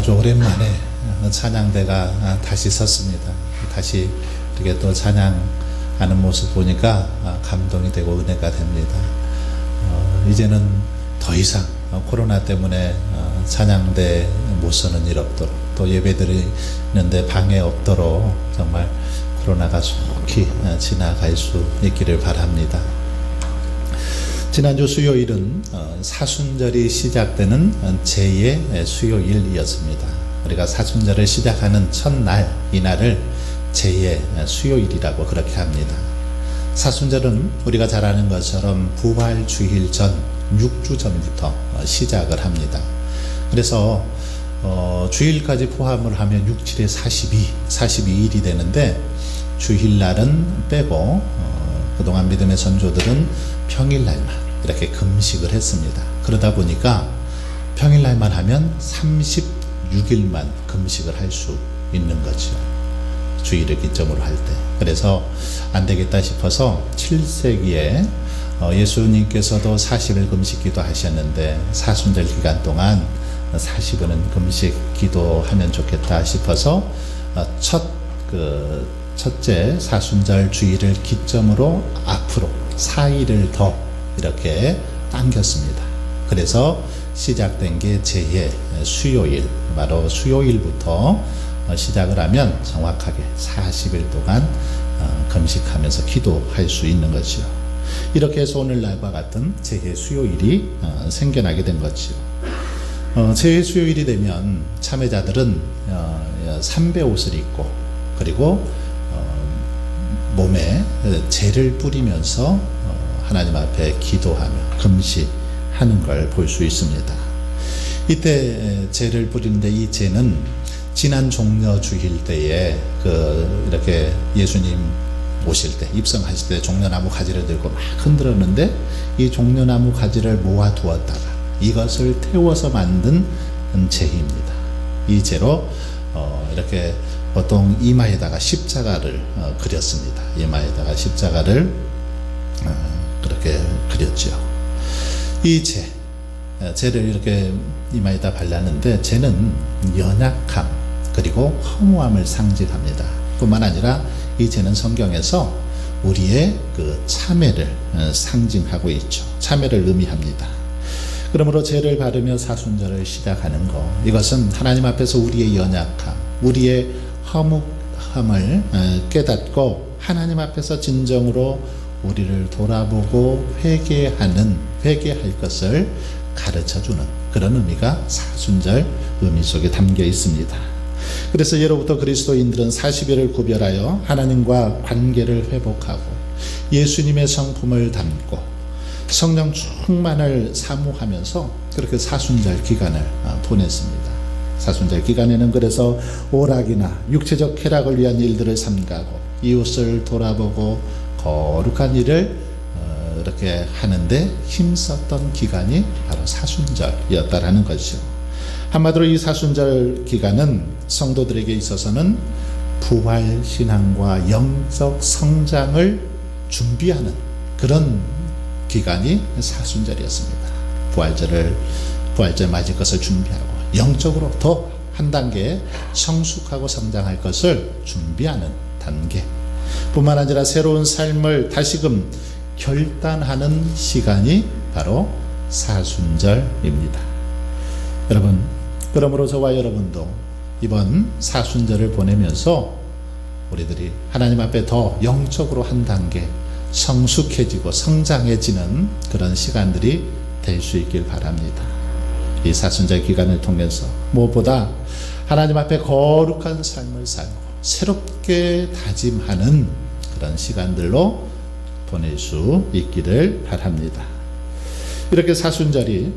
아주 오랜만에 찬양대가 다시 섰습니다. 다시 이렇게 또 찬양하는 모습 보니까 감동이 되고 은혜가 됩니다. 이제는 더 이상 코로나 때문에 찬양대 못 서는 일 없도록, 또 예배드리는데 방해 없도록 정말 코로나가 속히 지나갈 수 있기를 바랍니다. 지난주 수요일은 사순절이 시작되는 제2의 수요일이었습니다. 우리가 사순절을 시작하는 첫날, 이날을 제2의 수요일이라고 그렇게 합니다. 사순절은 우리가 잘 아는 것처럼 부활주일 전 6주 전부터 시작을 합니다. 그래서 주일까지 포함을 하면 6, 7에 42일이 되는데, 주일날은 빼고 그동안 믿음의 선조들은 평일날만 이렇게 금식을 했습니다. 그러다 보니까 평일날만 하면 36일만 금식을 할 수 있는 거죠. 주일을 기점으로 할 때. 그래서 안 되겠다 싶어서 7세기에 예수님께서도 40일 금식 기도하셨는데, 사순절 기간 동안 40일은 금식 기도하면 좋겠다 싶어서 첫째 사순절 주일을 기점으로 앞으로 4일을 더 이렇게 당겼습니다. 그래서 시작된 게 제2의 수요일, 바로 수요일부터 시작을 하면 정확하게 40일 동안 금식하면서 기도할 수 있는 것이요. 이렇게 해서 오늘날과 같은 제2의 수요일이 생겨나게 된 것이요. 제2의 수요일이 되면 참여자들은 삼배 옷을 입고, 그리고 몸에 재를 뿌리면서 하나님 앞에 기도하며 금식하는 걸 볼 수 있습니다. 이때 재를 뿌리는데, 이 재는 지난 종려 주일 때에 이렇게 예수님 오실 때, 입성하실 때 종려나무 가지를 들고 막 흔들었는데, 이 종려나무 가지를 모아 두었다가 이것을 태워서 만든 재입니다. 이 재로 이렇게 보통 이마에다가 십자가를 그렸습니다. 이마에다가 십자가를 그렇게 그렸죠. 이 재를 이렇게 이마에다 발랐는데, 재는 연약함 그리고 허무함을 상징합니다. 뿐만 아니라 이 재는 성경에서 우리의 참회를 상징하고 있죠. 참회를 의미합니다. 그러므로 재를 바르며 사순절을 시작하는 것, 이것은 하나님 앞에서 우리의 연약함, 우리의 허무함을 깨닫고 하나님 앞에서 진정으로 우리를 돌아보고 회개할 것을 가르쳐주는 그런 의미가 사순절 의미 속에 담겨 있습니다. 그래서 예로부터 그리스도인들은 40일을 구별하여 하나님과 관계를 회복하고 예수님의 성품을 담고 성령 충만을 사모하면서 그렇게 사순절 기간을 보냈습니다. 사순절 기간에는 그래서 오락이나 육체적 쾌락을 위한 일들을 삼가고 이웃을 돌아보고 거룩한 일을 이렇게 하는데 힘썼던 기간이 바로 사순절이었다라는 것이죠. 한마디로 이 사순절 기간은 성도들에게 있어서는 부활 신앙과 영적 성장을 준비하는 그런 기간이 사순절이었습니다. 부활절 맞을 것을 준비하고 영적으로 더 한 단계 성숙하고 성장할 것을 준비하는 단계, 뿐만 아니라 새로운 삶을 다시금 결단하는 시간이 바로 사순절입니다. 여러분, 그러므로 저와 여러분도 이번 사순절을 보내면서 우리들이 하나님 앞에 더 영적으로 한 단계 성숙해지고 성장해지는 그런 시간들이 될 수 있길 바랍니다. 이 사순절 기간을 통해서 무엇보다 하나님 앞에 거룩한 삶을 살고 새롭게 다짐하는 그런 시간들로 보낼 수 있기를 바랍니다. 이렇게 사순절이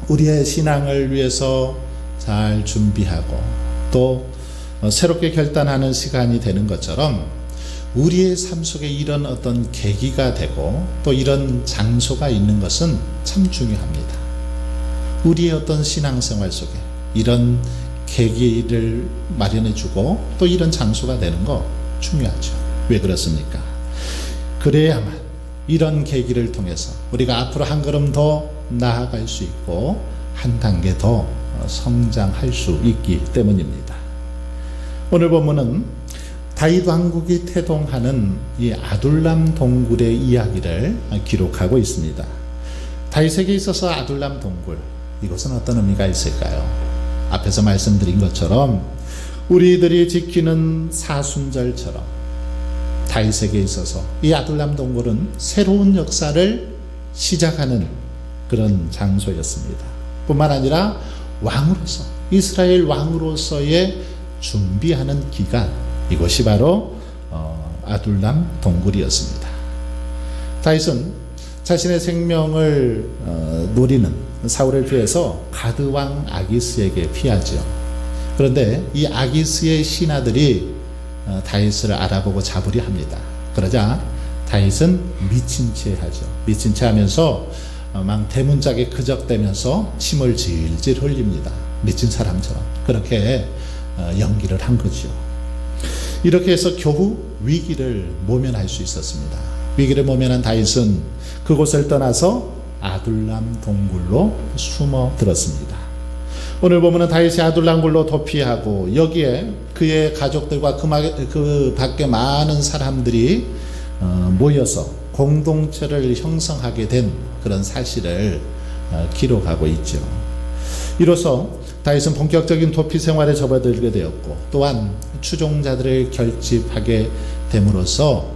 우리의 신앙을 위해서 잘 준비하고 또 새롭게 결단하는 시간이 되는 것처럼, 우리의 삶 속에 이런 어떤 계기가 되고 또 이런 장소가 있는 것은 참 중요합니다. 우리의 어떤 신앙생활 속에 이런 계기를 마련해주고 또 이런 장소가 되는 거 중요하죠. 왜 그렇습니까? 그래야만 이런 계기를 통해서 우리가 앞으로 한 걸음 더 나아갈 수 있고 한 단계 더 성장할 수 있기 때문입니다. 오늘 본문은 다윗 왕국이 태동하는 이 아둘람 동굴의 이야기를 기록하고 있습니다. 다윗에게 있어서 아둘람 동굴, 이것은 어떤 의미가 있을까요? 앞에서 말씀드린 것처럼 우리들이 지키는 사순절처럼 다윗에게 있어서 이 아둘람 동굴은 새로운 역사를 시작하는 그런 장소였습니다. 뿐만 아니라 왕으로서, 이스라엘 왕으로서의 준비하는 기간, 이것이 바로 아둘람 동굴이었습니다. 다윗은 자신의 생명을 노리는 사울을 피해서 가드 왕 아기스에게 피하죠. 그런데 이 아기스의 신하들이 다윗을 알아보고 잡으려 합니다. 그러자 다윗은 미친 채 하죠. 미친 채 하면서 막 대문짝에 그적대면서 침을 질질 흘립니다. 미친 사람처럼 그렇게 연기를 한 거죠. 이렇게 해서 겨우 위기를 모면할 수 있었습니다. 위기를 모면한 다윗은 그곳을 떠나서 아둘람 동굴로 숨어 들었습니다. 오늘 보면은 다윗이 아둘람 굴로 도피하고 여기에 그의 가족들과 그 밖에 많은 사람들이 모여서 공동체를 형성하게 된 그런 사실을 기록하고 있죠. 이로써 다윗은 본격적인 도피 생활에 접어들게 되었고 또한 추종자들을 결집하게 됨으로써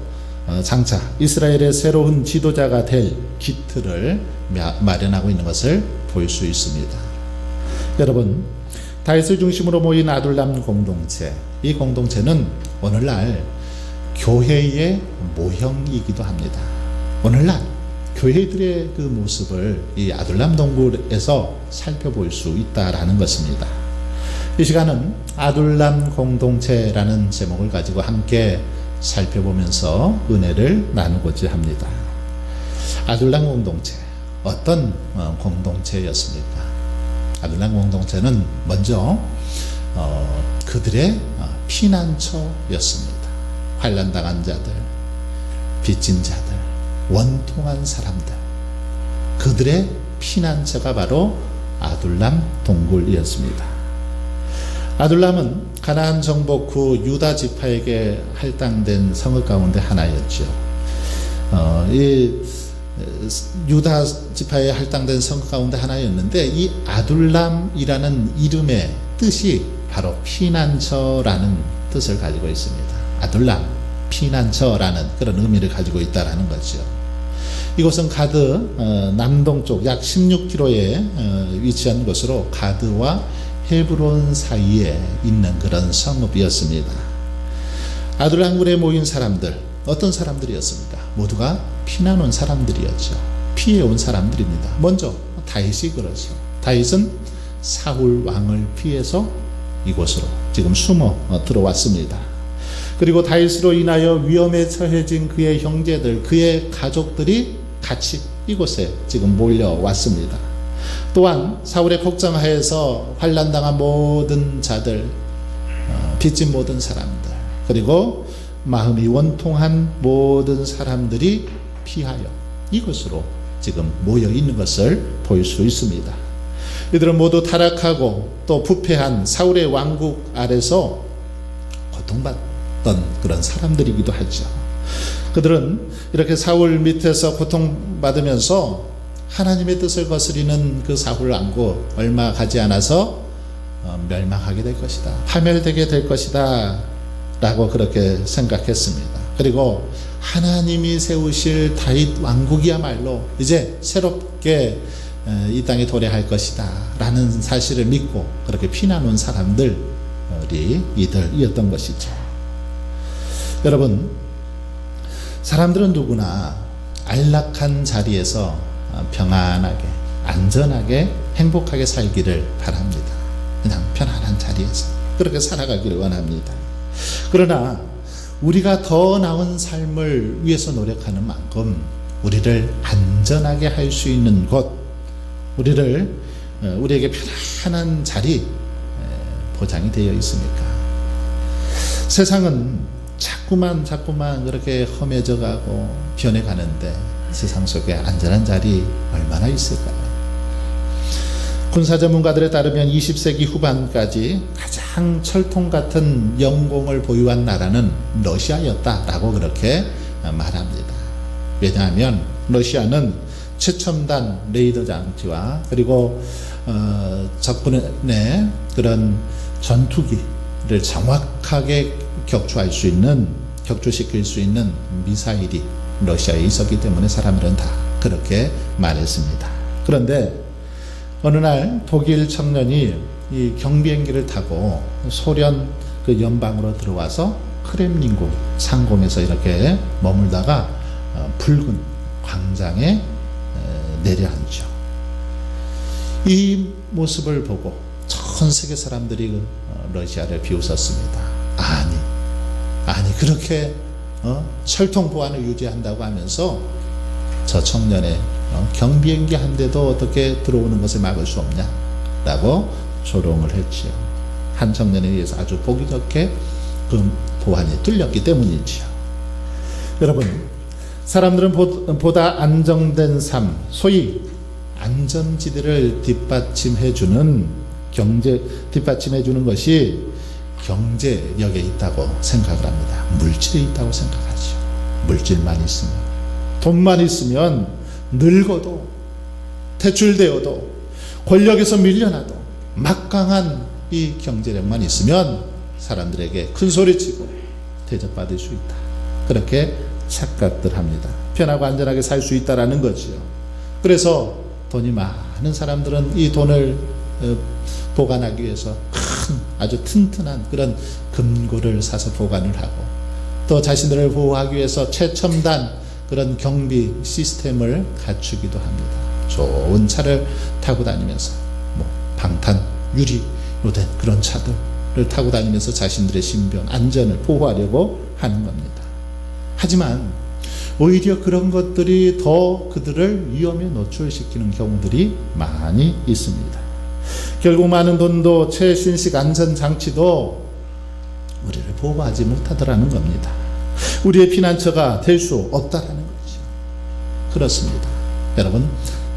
장차 이스라엘의 새로운 지도자가 될 기틀을 마련하고 있는 것을 볼 수 있습니다. 여러분, 다윗을 중심으로 모인 아둘람 공동체, 이 공동체는 오늘날 교회의 모형이기도 합니다. 오늘날 교회들의 그 모습을 이 아둘람 동굴에서 살펴볼 수 있다라는 것입니다. 이 시간은 아둘람 공동체라는 제목을 가지고 함께 살펴보면서 은혜를 나누고자 합니다. 아둘람 공동체, 어떤 공동체였습니까? 아둘람 공동체는 먼저 그들의 피난처였습니다. 환난당한 자들, 빚진 자들, 원통한 사람들, 그들의 피난처가 바로 아둘람 동굴이었습니다. 아둘람은 가나안 정복 후 유다 지파에게 할당된 성읍 가운데 하나였죠. 이 유다 지파에 할당된 성읍 가운데 하나였는데 이 아둘람이라는 이름의 뜻이 바로 피난처라는 뜻을 가지고 있습니다. 아둘람, 피난처라는 그런 의미를 가지고 있다라는 거죠. 이곳은 가드 남동쪽 약 16km에 위치한 곳으로 가드와 헤브론 사이에 있는 그런 성읍이었습니다. 아둘람굴에 모인 사람들, 어떤 사람들이었습니까? 모두가 피난 온 사람들이었죠. 피해 온 사람들입니다. 먼저 다윗이 그러죠. 다윗은 사울 왕을 피해서 이곳으로 지금 숨어 들어왔습니다. 그리고 다윗으로 인하여 위험에 처해진 그의 형제들, 그의 가족들이 같이 이곳에 지금 몰려왔습니다. 또한 사울의 폭정하에서 환난당한 모든 자들, 빚진 모든 사람들, 그리고 마음이 원통한 모든 사람들이 피하여 이곳으로 지금 모여 있는 것을 볼 수 있습니다. 이들은 모두 타락하고 또 부패한 사울의 왕국 아래서 고통받던 그런 사람들이기도 하죠. 그들은 이렇게 사울 밑에서 고통받으면서 하나님의 뜻을 거스리는 그 사울 왕국 얼마 가지 않아서 멸망하게 될 것이다, 파멸되게 될 것이다 라고 그렇게 생각했습니다. 그리고 하나님이 세우실 다윗 왕국이야말로 이제 새롭게 이 땅에 도래할 것이다 라는 사실을 믿고 그렇게 피난 온 사람들이 이들이었던 것이죠. 여러분, 사람들은 누구나 안락한 자리에서 평안하게, 안전하게, 행복하게 살기를 바랍니다. 그냥 편안한 자리에서 그렇게 살아가기를 원합니다. 그러나 우리가 더 나은 삶을 위해서 노력하는 만큼 우리를 안전하게 할 수 있는 곳, 우리에게 편안한 자리 보장이 되어 있습니까? 세상은 자꾸만 그렇게 험해져 가고 변해가는데 세상 속에 안전한 자리 얼마나 있을까요? 군사 전문가들에 따르면 20세기 후반까지 가장 철통 같은 영공을 보유한 나라는 러시아였다라고 그렇게 말합니다. 왜냐하면 러시아는 최첨단 레이더 장치와 그리고 적군의 그런 전투기를 정확하게 격추시킬 수 있는 미사일이 러시아에 있었기 때문에 사람들은 다 그렇게 말했습니다. 그런데 어느 날 독일 청년이 이 경비행기를 타고 소련 그 연방으로 들어와서 크렘린궁 상공에서 이렇게 머물다가 붉은 광장에 내려앉죠. 이 모습을 보고 전 세계 사람들이 러시아를 비웃었습니다. 아니 그렇게 철통 보안을 유지한다고 하면서 저 청년의 경비행기 한 대도 어떻게 들어오는 것을 막을 수 없냐 라고 조롱을 했지요. 한 청년에 의해서 아주 보기 좋게 그 보안이 뚫렸기 때문이지요. 여러분, 사람들은 보다 안정된 삶, 소위 안전지대를 뒷받침해 주는 것이 경제력에 있다고 생각을 합니다. 물질에 있다고 생각하죠. 물질만 있으면, 돈만 있으면 늙어도 퇴출되어도 권력에서 밀려나도 막강한 이 경제력만 있으면 사람들에게 큰 소리치고 대접받을 수 있다. 그렇게 착각들 합니다. 편하고 안전하게 살 수 있다라는 거지요. 그래서 돈이 많은 사람들은 이 돈을 보관하기 위해서 큰 아주 튼튼한 그런 금고를 사서 보관을 하고, 또 자신들을 보호하기 위해서 최첨단 그런 경비 시스템을 갖추기도 합니다. 좋은 차를 타고 다니면서 방탄 유리로 된 그런 차들을 타고 다니면서 자신들의 신변 안전을 보호하려고 하는 겁니다. 하지만 오히려 그런 것들이 더 그들을 위험에 노출시키는 경우들이 많이 있습니다. 결국 많은 돈도 최신식 안전장치도 우리를 보호하지 못하더라는 겁니다. 우리의 피난처가 될 수 없다라는 거죠. 그렇습니다. 여러분,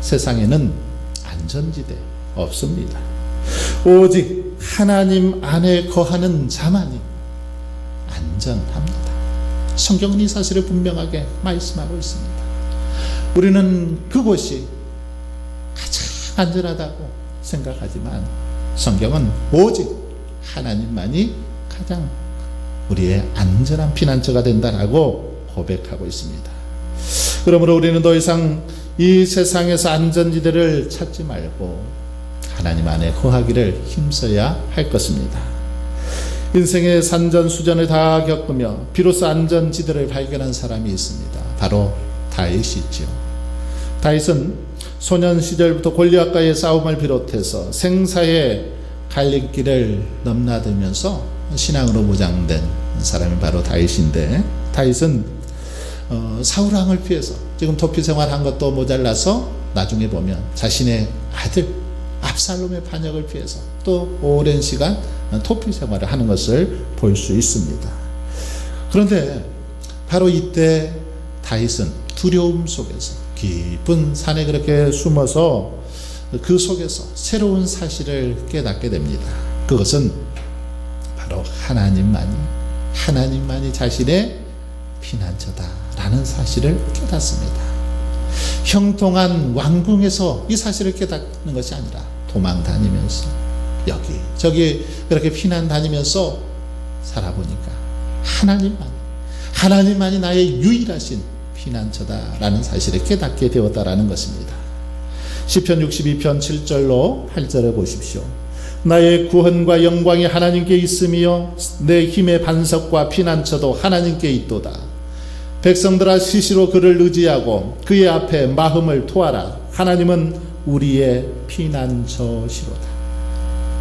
세상에는 안전지대 없습니다. 오직 하나님 안에 거하는 자만이 안전합니다. 성경은 이 사실을 분명하게 말씀하고 있습니다. 우리는 그곳이 가장 안전하다고 생각하지만 성경은 오직 하나님만이 가장 우리의 안전한 피난처가 된다라고 고백하고 있습니다. 그러므로 우리는 더 이상 이 세상에서 안전지대를 찾지 말고 하나님 안에 거하기를 힘써야 할 것입니다. 인생의 산전수전을 다 겪으며 비로소 안전지대를 발견한 사람이 있습니다. 바로 다윗이지요. 다윗은 소년 시절부터 골리앗과의 싸움을 비롯해서 생사의 갈림길을 넘나들면서 신앙으로 무장된 사람이 바로 다윗인데, 다윗은 사울 왕을 피해서 지금 도피 생활한 것도 모자라서 나중에 보면 자신의 아들 압살롬의 반역을 피해서 또 오랜 시간 도피 생활을 하는 것을 볼 수 있습니다. 그런데 바로 이때 다윗은 두려움 속에서 깊은 산에 그렇게 숨어서 그 속에서 새로운 사실을 깨닫게 됩니다. 그것은 바로 하나님만이 자신의 피난처다라는 사실을 깨닫습니다. 형통한 왕궁에서 이 사실을 깨닫는 것이 아니라 도망 다니면서 여기저기 그렇게 피난 다니면서 살아보니까 하나님만이 나의 유일하신 피난처다라는 사실을 깨닫게 되었다라는 것입니다. 시편 62편 7절로 8절을 보십시오. 나의 구원과 영광이 하나님께 있으며 내 힘의 반석과 피난처도 하나님께 있도다. 백성들아 시시로 그를 의지하고 그의 앞에 마음을 토하라. 하나님은 우리의 피난처시로다.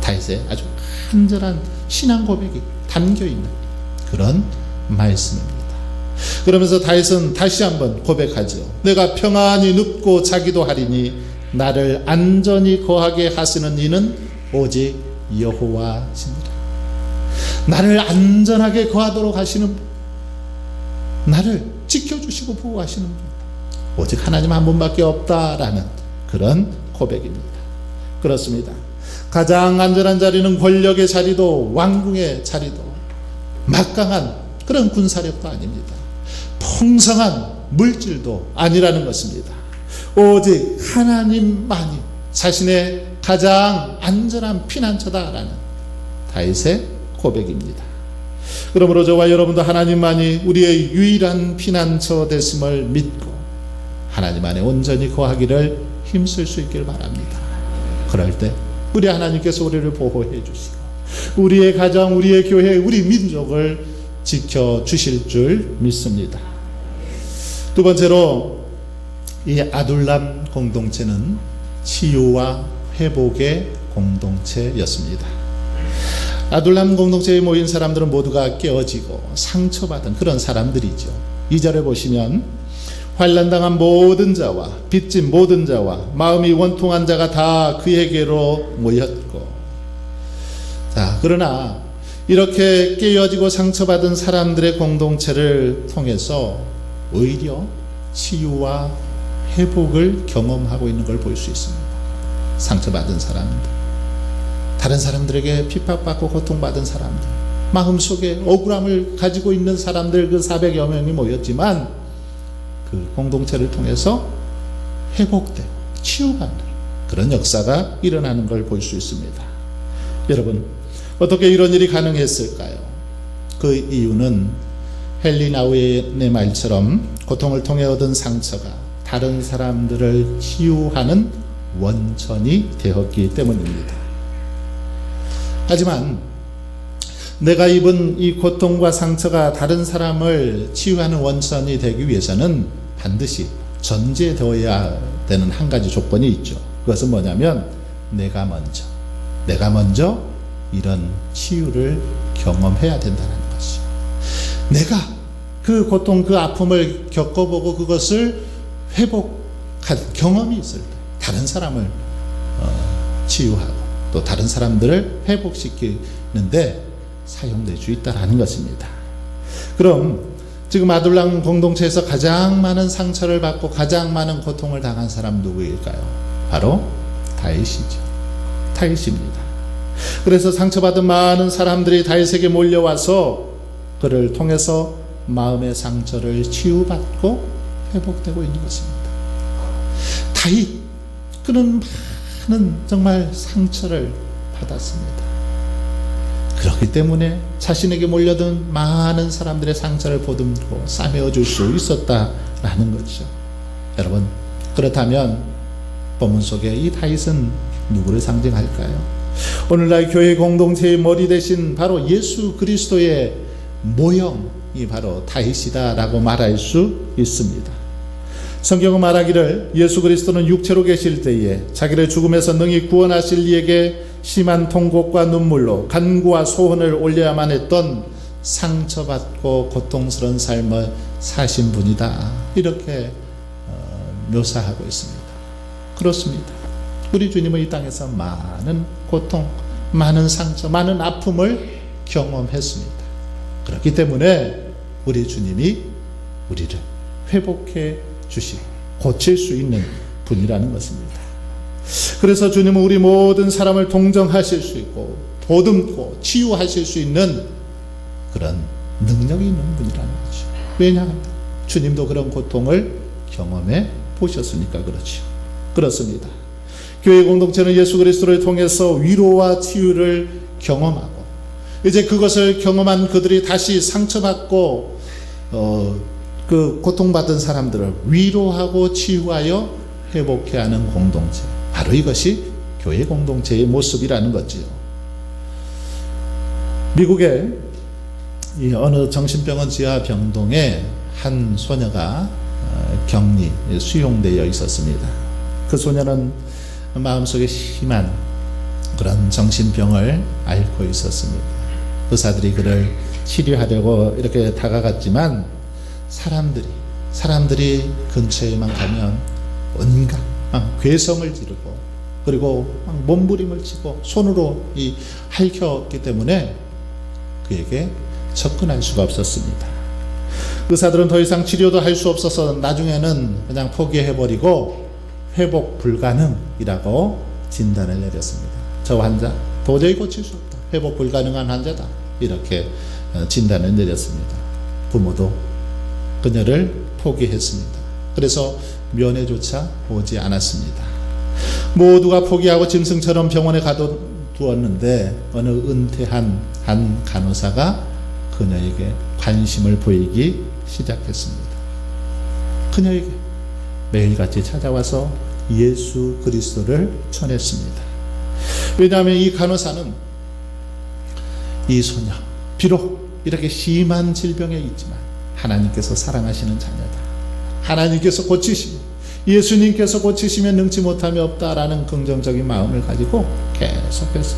다윗의 아주 간절한 신앙 고백이 담겨있는 그런 말씀입니다. 그러면서 다윗은 다시 한번 고백하죠. 내가 평안히 눕고 자기도 하리니 나를 안전히 거하게 하시는 이는 오직 여호와시니라. 나를 안전하게 거하도록 하시는 분, 나를 지켜주시고 보호하시는 분, 오직 하나님 한 분밖에 없다라는 그런 고백입니다. 그렇습니다. 가장 안전한 자리는 권력의 자리도 왕궁의 자리도 막강한 그런 군사력도 아닙니다. 풍성한 물질도 아니라는 것입니다. 오직 하나님만이 자신의 가장 안전한 피난처다라는 다윗의 고백입니다. 그러므로 저와 여러분도 하나님만이 우리의 유일한 피난처 됐음을 믿고 하나님 안에 온전히 거하기를 힘쓸 수 있길 바랍니다. 그럴 때 우리 하나님께서 우리를 보호해 주시고 우리의 가정, 우리의 교회, 우리 민족을 지켜주실 줄 믿습니다. 두 번째로 이 아둘람 공동체는 치유와 회복의 공동체였습니다. 아둘람 공동체에 모인 사람들은 모두가 깨어지고 상처받은 그런 사람들이죠. 2절에 보시면 환난당한 모든 자와 빚진 모든 자와 마음이 원통한 자가 다 그에게로 모였고, 자, 그러나 이렇게 깨어지고 상처받은 사람들의 공동체를 통해서 오히려 치유와 회복을 경험하고 있는 걸 볼 수 있습니다. 상처받은 사람들, 다른 사람들에게 핍박받고 고통받은 사람들, 마음속에 억울함을 가지고 있는 사람들 그 400여 명이 모였지만 그 공동체를 통해서 회복되고 치유받는 그런 역사가 일어나는 걸 볼 수 있습니다. 여러분, 어떻게 이런 일이 가능했을까요? 그 이유는 헨리 나우엔의 말처럼 고통을 통해 얻은 상처가 다른 사람들을 치유하는 원천이 되었기 때문입니다. 하지만 내가 입은 이 고통과 상처가 다른 사람을 치유하는 원천이 되기 위해서는 반드시 전제되어야 되는 한 가지 조건이 있죠. 그것은 뭐냐면 내가 먼저 이런 치유를 경험해야 된다는 것이죠. 내가 그 고통, 그 아픔을 겪어보고 그것을 회복한 경험이 있을 때 다른 사람을 치유하고 또 다른 사람들을 회복시키는데 사용될 수 있다는 것입니다. 그럼 지금 아둘람 공동체에서 가장 많은 상처를 받고 가장 많은 고통을 당한 사람 누구일까요? 바로 다윗이죠. 다윗입니다. 그래서 상처받은 많은 사람들이 다윗에게 몰려와서 그를 통해서 마음의 상처를 치유받고 회복되고 있는 것입니다. 다윗, 그는 많은 정말 상처를 받았습니다. 그렇기 때문에 자신에게 몰려든 많은 사람들의 상처를 보듬고 싸매어줄 수 있었다라는 거죠. 여러분, 그렇다면 본문 속에 이 다윗은 누구를 상징할까요? 오늘날 교회 공동체의 머리 대신 바로 예수 그리스도의 모형이 바로 다윗이다라고 말할 수 있습니다. 성경은 말하기를 예수 그리스도는 육체로 계실 때에 자기를 죽음에서 능히 구원하실 이에게 심한 통곡과 눈물로 간구와 소원을 올려야만 했던 상처받고 고통스러운 삶을 사신 분이다, 이렇게 묘사하고 있습니다. 그렇습니다. 우리 주님은 이 땅에서 많은 고통, 많은 상처, 많은 아픔을 경험했습니다. 그렇기 때문에 우리 주님이 우리를 회복해 주시고 고칠 수 있는 분이라는 것입니다. 그래서 주님은 우리 모든 사람을 동정하실 수 있고 보듬고 치유하실 수 있는 그런 능력이 있는 분이라는 거죠. 왜냐하면 주님도 그런 고통을 경험해 보셨으니까 그렇죠. 그렇습니다. 교회 공동체는 예수 그리스도를 통해서 위로와 치유를 경험하고 이제 그것을 경험한 그들이 다시 상처받고 그 고통받은 사람들을 위로하고 치유하여 회복해 하는 공동체, 바로 이것이 교회 공동체의 모습이라는 거지요. 미국의 이 어느 정신병원 지하 병동에 한 소녀가 격리 수용되어 있었습니다. 그 소녀는 마음속에 심한 그런 정신병을 앓고 있었습니다. 의사들이 그를 치료하려고 이렇게 다가갔지만 사람들이 근처에만 가면 온갖 괴성을 지르고 그리고 몸부림을 치고 손으로 핥혔기 때문에 그에게 접근할 수가 없었습니다. 의사들은 더 이상 치료도 할 수 없어서 나중에는 그냥 포기해버리고 회복 불가능이라고 진단을 내렸습니다. 저 환자 도저히 고칠 수 없다. 회복 불가능한 환자다. 이렇게 진단을 내렸습니다. 부모도 그녀를 포기했습니다. 그래서 면회조차 오지 않았습니다. 모두가 포기하고 짐승처럼 병원에 가두었는데 어느 은퇴한 한 간호사가 그녀에게 관심을 보이기 시작했습니다. 그녀에게 매일같이 찾아와서 예수 그리스도를 전했습니다. 왜냐하면 이 간호사는 이 소녀, 비록 이렇게 심한 질병에 있지만 하나님께서 사랑하시는 자녀다. 하나님께서 고치시면, 예수님께서 고치시면 능치 못함이 없다라는 긍정적인 마음을 가지고 계속해서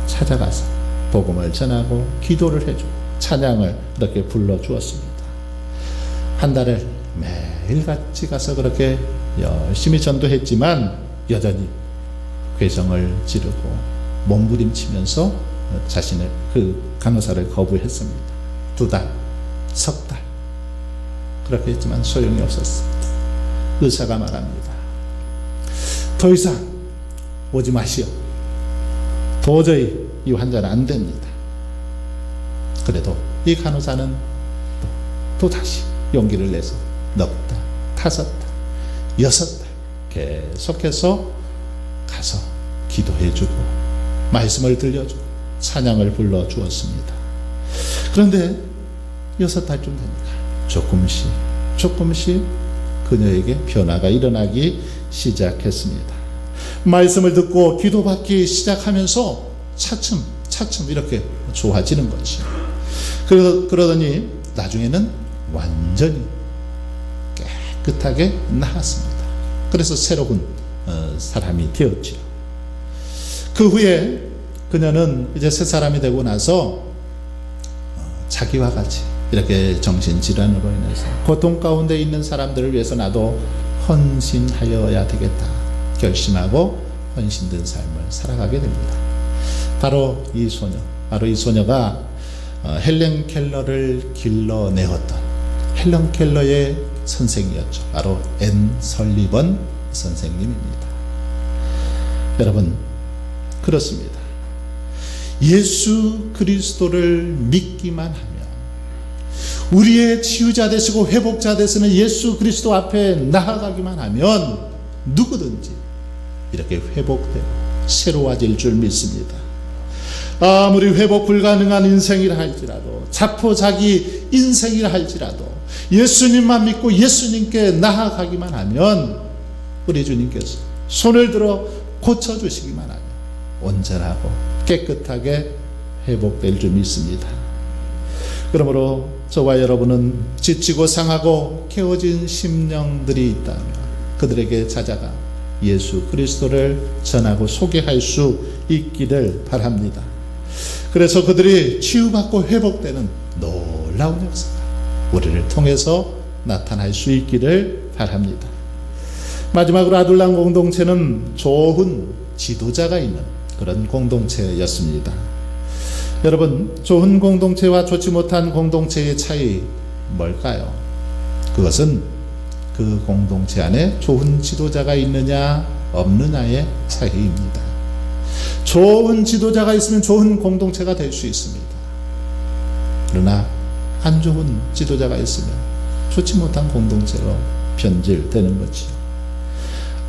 찾아가서 복음을 전하고 기도를 해주고 찬양을 이렇게 불러주었습니다. 한 달을 매일같이 가서 그렇게 열심히 전도했지만 여전히 괴성을 지르고 몸부림치면서 자신의 그 간호사를 거부했습니다. 2달, 석 달 그렇게 했지만 소용이 없었습니다. 의사가 말합니다. 더 이상 오지 마시오. 도저히 이 환자는 안 됩니다. 그래도 이 간호사는 또 다시 용기를 내서 넉 달, 5달, 6달 계속해서 가서 기도해주고 말씀을 들려주고 찬양을 불러주었습니다. 그런데 6달쯤 되니까 조금씩 그녀에게 변화가 일어나기 시작했습니다. 말씀을 듣고 기도받기 시작하면서 차츰 이렇게 좋아지는 거죠. 그러더니 나중에는 완전히 깨끗하게 나았습니다. 그래서 새로운 사람이 되었죠. 그 후에 그녀는 이제 새 사람이 되고 나서 자기와 같이 이렇게 정신질환으로 인해서 고통 가운데 있는 사람들을 위해서 나도 헌신하여야 되겠다 결심하고 헌신된 삶을 살아가게 됩니다. 바로 이 소녀가 헬렌 켈러를 길러내었던 헬렌 켈러의 선생이었죠. 바로 앤 설리번 선생님입니다. 여러분, 그렇습니다. 예수 그리스도를 믿기만 하면, 우리의 치유자 되시고 회복자 되시는 예수 그리스도 앞에 나아가기만 하면 누구든지 이렇게 회복되고 새로워질 줄 믿습니다. 아무리 회복 불가능한 인생이라 할지라도, 자포자기 인생이라 할지라도 예수님만 믿고 예수님께 나아가기만 하면 우리 주님께서 손을 들어 고쳐주시기만 하면 온전하고 깨끗하게 회복될 줄 믿습니다. 그러므로 저와 여러분은 지치고 상하고 깨어진 심령들이 있다면 그들에게 찾아가 예수 그리스도를 전하고 소개할 수 있기를 바랍니다. 그래서 그들이 치유받고 회복되는 놀라운 역사가 우리를 통해서 나타날 수 있기를 바랍니다. 마지막으로 아둘람 공동체는 좋은 지도자가 있는 그런 공동체였습니다. 여러분, 좋은 공동체와 좋지 못한 공동체의 차이 뭘까요? 그것은 그 공동체 안에 좋은 지도자가 있느냐 없느냐의 차이입니다. 좋은 지도자가 있으면 좋은 공동체가 될 수 있습니다. 그러나 안 좋은 지도자가 있으면 좋지 못한 공동체로 변질되는 거지요.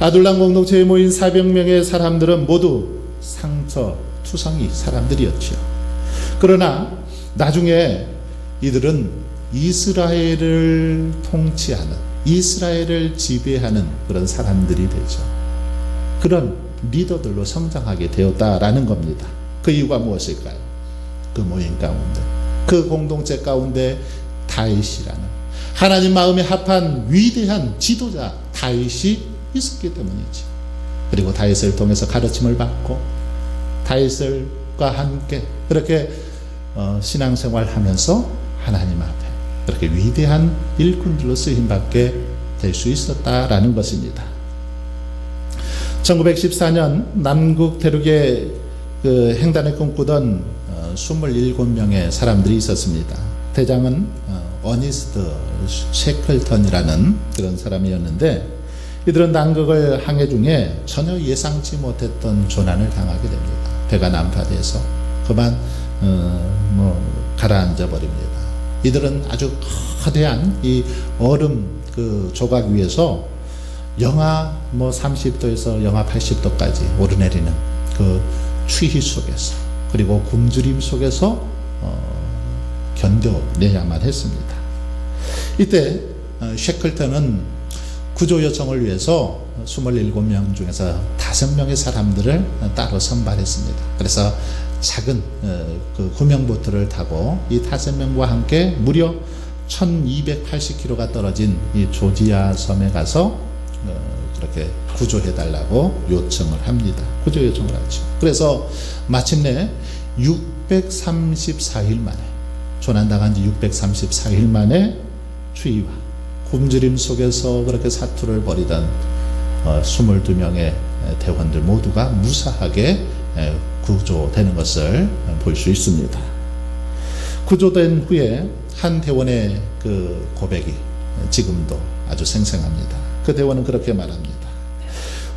아둘람 공동체에 모인 400명의 사람들은 모두 상처투성이 사람들이었죠. 그러나 나중에 이들은 이스라엘을 통치하는, 이스라엘을 지배하는 그런 사람들이 되죠. 그런 리더들로 성장하게 되었다라는 겁니다. 그 이유가 무엇일까요? 그 모임 가운데, 그 공동체 가운데 다윗이라는 하나님 마음에 합한 위대한 지도자 다윗이 있었기 때문이지. 그리고 다윗을 통해서 가르침을 받고 다윗과 함께 그렇게 신앙생활하면서 하나님 앞에 그렇게 위대한 일꾼들로 쓰임받게 될 수 있었다라는 것입니다. 1914년 남극 대륙에 그 횡단을 꿈꾸던 27명의 사람들이 있었습니다. 대장은 어니스트 셰클턴이라는 그런 사람이었는데, 이들은 남극을 항해 중에 전혀 예상치 못했던 조난을 당하게 됩니다. 배가 난파돼서 그만 가라앉아 버립니다. 이들은 아주 거대한 이 얼음 그 조각 위에서 영하 30도에서 영하 80도까지 오르내리는 그 추위 속에서 그리고 굶주림 속에서 견뎌내야만 했습니다. 이때 셰클턴은 구조 요청을 위해서 27명 중에서 5명의 사람들을 따로 선발했습니다. 그래서 작은 그 구명보트를 타고 이 5명과 함께 무려 1280km가 떨어진 이 조지아 섬에 가서 그렇게 구조해달라고 요청을 합니다. 구조 요청을 하죠. 그래서 마침내 634일 만에, 조난당한 지 634일 만에 추위와 굶주림 속에서 그렇게 사투를 벌이던 22명의 대원들 모두가 무사하게 구조되는 것을 볼 수 있습니다. 구조된 후에 한 대원의 그 고백이 지금도 아주 생생합니다. 그 대원은 그렇게 말합니다.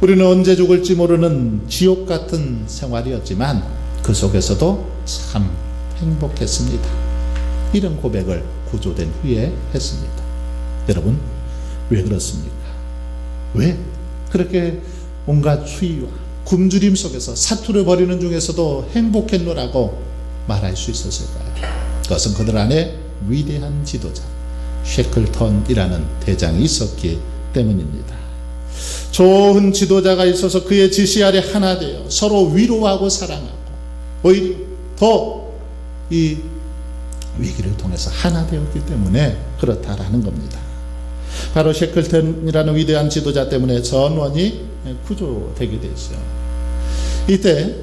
우리는 언제 죽을지 모르는 지옥 같은 생활이었지만 그 속에서도 참 행복했습니다. 이런 고백을 구조된 후에 했습니다. 여러분, 왜 그렇습니까? 왜 그렇게 온갖 추위와 굶주림 속에서 사투를 벌이는 중에서도 행복했노라고 말할 수 있었을까요? 그것은 그들 안에 위대한 지도자 셰클턴이라는 대장이 있었기 때문입니다. 좋은 지도자가 있어서 그의 지시 아래 하나 되어 서로 위로하고 사랑하고 오히려 더 이 위기를 통해서 하나 되었기 때문에 그렇다라는 겁니다. 바로 셰클턴이라는 위대한 지도자 때문에 전원이 구조되게 됐어요. 이때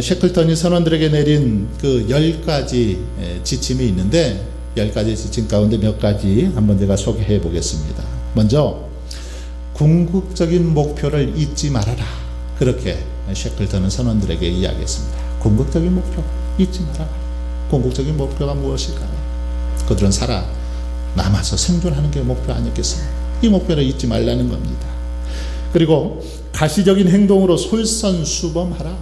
셰클턴이 선원들에게 내린 그 10가지 지침이 있는데 10가지 지침 가운데 몇 가지 한번 제가 소개해 보겠습니다. 먼저 궁극적인 목표를 잊지 말아라. 그렇게 셰클턴은 선원들에게 이야기했습니다. 궁극적인 목표 잊지 말아라. 궁극적인 목표가 무엇일까요? 그들은 남아서 생존하는 게 목표 아니겠습니까? 이 목표를 잊지 말라는 겁니다. 그리고 가시적인 행동으로 솔선수범하라.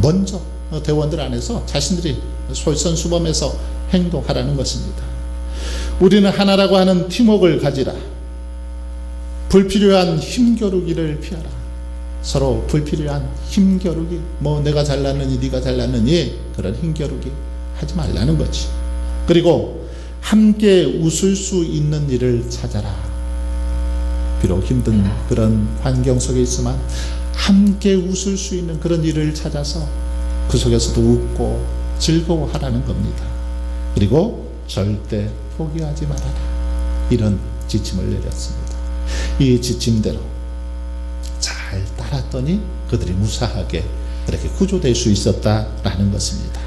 먼저 대원들 안에서 자신들이 솔선수범해서 행동하라는 것입니다. 우리는 하나라고 하는 팀워크를 가지라. 불필요한 힘겨루기를 피하라. 서로 불필요한 힘겨루기, 내가 잘났느니 네가 잘났느니 그런 힘겨루기 하지 말라는 거지. 그리고 함께 웃을 수 있는 일을 찾아라. 비록 힘든 그런 환경 속에 있지만 함께 웃을 수 있는 그런 일을 찾아서 그 속에서도 웃고 즐거워하라는 겁니다. 그리고 절대 포기하지 말아라. 이런 지침을 내렸습니다. 이 지침대로 잘 따랐더니 그들이 무사하게 그렇게 구조될 수 있었다라는 것입니다.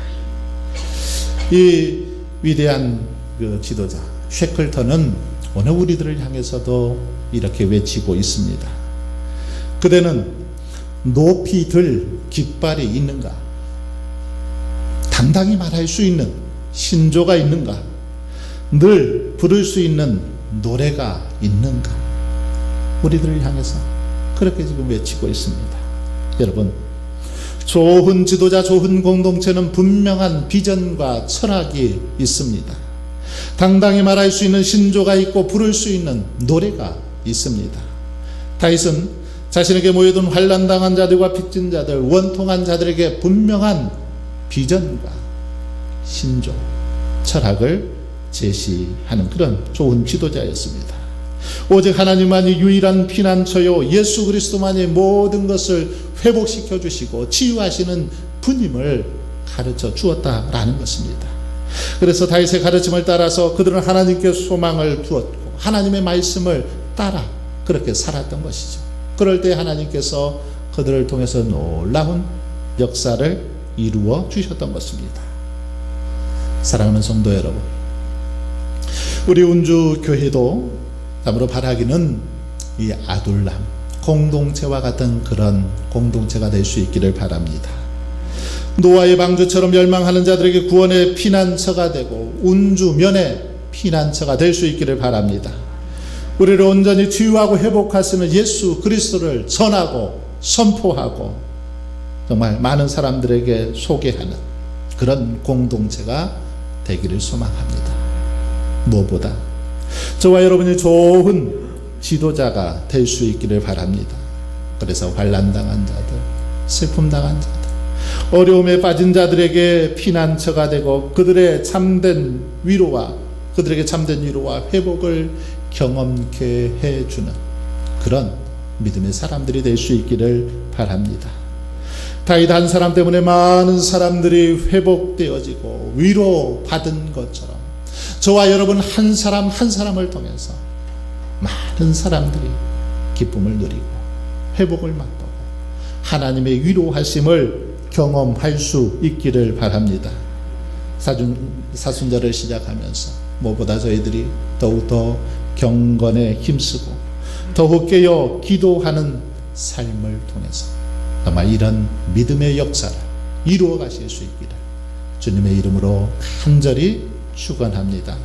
이 위대한 그 지도자 셰클턴은 오늘 우리들을 향해서도 이렇게 외치고 있습니다. 그대는 높이 들 깃발이 있는가? 당당히 말할 수 있는 신조가 있는가? 늘 부를 수 있는 노래가 있는가? 우리들을 향해서 그렇게 지금 외치고 있습니다. 여러분, 좋은 지도자, 좋은 공동체는 분명한 비전과 철학이 있습니다. 당당히 말할 수 있는 신조가 있고 부를 수 있는 노래가 있습니다. 다윗은 자신에게 모여든 환난당한 자들과 빚진 자들, 원통한 자들에게 분명한 비전과 신조, 철학을 제시하는 그런 좋은 지도자였습니다. 오직 하나님만이 유일한 피난처요 예수 그리스도만이 모든 것을 회복시켜 주시고 치유하시는 분임을 가르쳐 주었다라는 것입니다. 그래서 다윗의 가르침을 따라서 그들은 하나님께 소망을 두었고 하나님의 말씀을 따라 그렇게 살았던 것이죠. 그럴 때 하나님께서 그들을 통해서 놀라운 역사를 이루어 주셨던 것입니다. 사랑하는 성도 여러분, 우리 운주교회도 참으로 바라기는 이 아둘람 공동체와 같은 그런 공동체가 될 수 있기를 바랍니다. 노아의 방주처럼 멸망하는 자들에게 구원의 피난처가 되고 운주면의 피난처가 될 수 있기를 바랍니다. 우리를 온전히 치유하고 회복하시는 예수 그리스도를 전하고 선포하고 정말 많은 사람들에게 소개하는 그런 공동체가 되기를 소망합니다. 무엇보다 저와 여러분이 좋은 지도자가 될 수 있기를 바랍니다. 그래서 환난당한 자들, 슬픔당한 자들, 어려움에 빠진 자들에게 피난처가 되고 그들에게 참된 위로와 회복을 경험케 해주는 그런 믿음의 사람들이 될 수 있기를 바랍니다. 다윗 한 사람 때문에 많은 사람들이 회복되어지고 위로받은 것처럼 저와 여러분 한 사람 한 사람을 통해서 많은 사람들이 기쁨을 누리고 회복을 맛보고 하나님의 위로하심을 경험할 수 있기를 바랍니다. 사순절을 시작하면서 무엇보다 저희들이 더욱더 경건에 힘쓰고 더욱 깨어 기도하는 삶을 통해서 정말 이런 믿음의 역사를 이루어 가실 수 있기를 주님의 이름으로 간절히 축원합니다.